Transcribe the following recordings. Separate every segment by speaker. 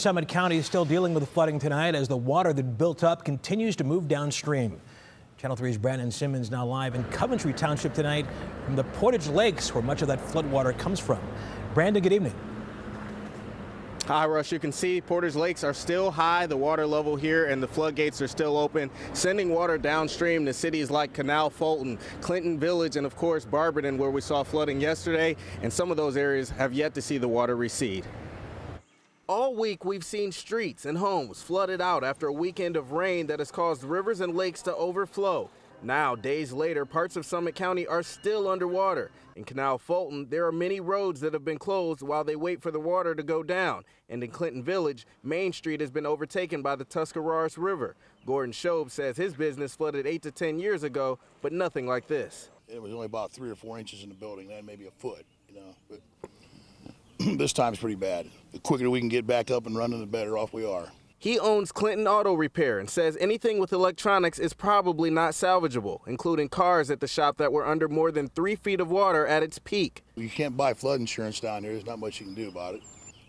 Speaker 1: Summit County is still dealing with flooding tonight as the water that built up continues to move downstream. Channel 3's Brandon Simmons now live in Coventry Township tonight from the Portage Lakes, where much of that floodwater comes from. Brandon, good evening.
Speaker 2: Hi, Rush. You can see Portage Lakes are still high, the water level here, and the floodgates are still open, sending water downstream to cities like Canal Fulton, Clinton Village, and of course Barberton, where we saw flooding yesterday, and some of those areas have yet to see the water recede. All week, we've seen streets and homes flooded out after a weekend of rain that has caused rivers and lakes to overflow. Now, days later, parts of Summit County are still underwater. In Canal Fulton, there are many roads that have been closed while they wait for the water to go down. And in Clinton Village, Main Street has been overtaken by the Tuscarawas River. Gordon Shobe says his business flooded 8 to 10 years ago, but nothing like this.
Speaker 3: It was only about 3 or 4 inches in the building, then maybe a foot, but this time's pretty bad. The quicker we can get back up and running, the better off we are.
Speaker 2: He owns Clinton Auto Repair and says anything with electronics is probably not salvageable, including cars at the shop that were under more than 3 feet of water at its peak.
Speaker 3: You can't buy flood insurance down here. There's not much you can do about it.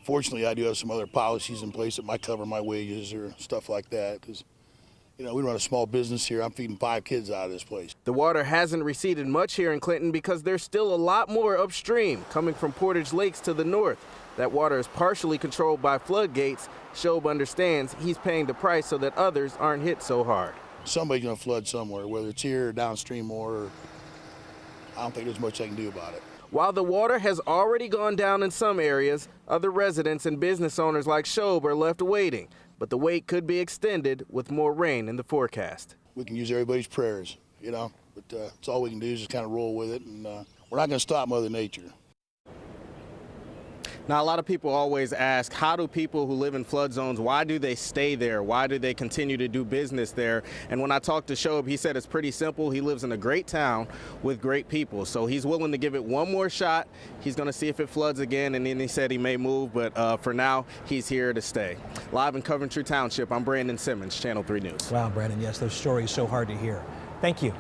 Speaker 3: Fortunately, I do have some other policies in place that might cover my wages or stuff like that, because we run a small business here. I'm feeding 5 kids out of this place.
Speaker 2: The water hasn't receded much here in Clinton because there's still a lot more upstream coming from Portage Lakes to the north. That water is partially controlled by floodgates. Shobe understands he's paying the price so that others aren't hit so hard.
Speaker 3: Somebody's going to flood somewhere, whether it's here or downstream more. I don't think there's much I can do about it.
Speaker 2: While the water has already gone down in some areas, other residents and business owners like Shobe are left waiting. But the wait could be extended with more rain in the forecast.
Speaker 3: We can use everybody's prayers, but it's all we can do is just kind of roll with it, and we're not going to stop Mother Nature.
Speaker 2: Now, a lot of people always ask, how do people who live in flood zones, why do they stay there? Why do they continue to do business there? And when I talked to Shobe, he said it's pretty simple. He lives in a great town with great people, so he's willing to give it one more shot. He's going to see if it floods again, and then he said he may move, but for now, he's here to stay. Live in Coventry Township, I'm Brandon Simmons, Channel 3 News.
Speaker 1: Wow, Brandon, yes, those stories so hard to hear. Thank you.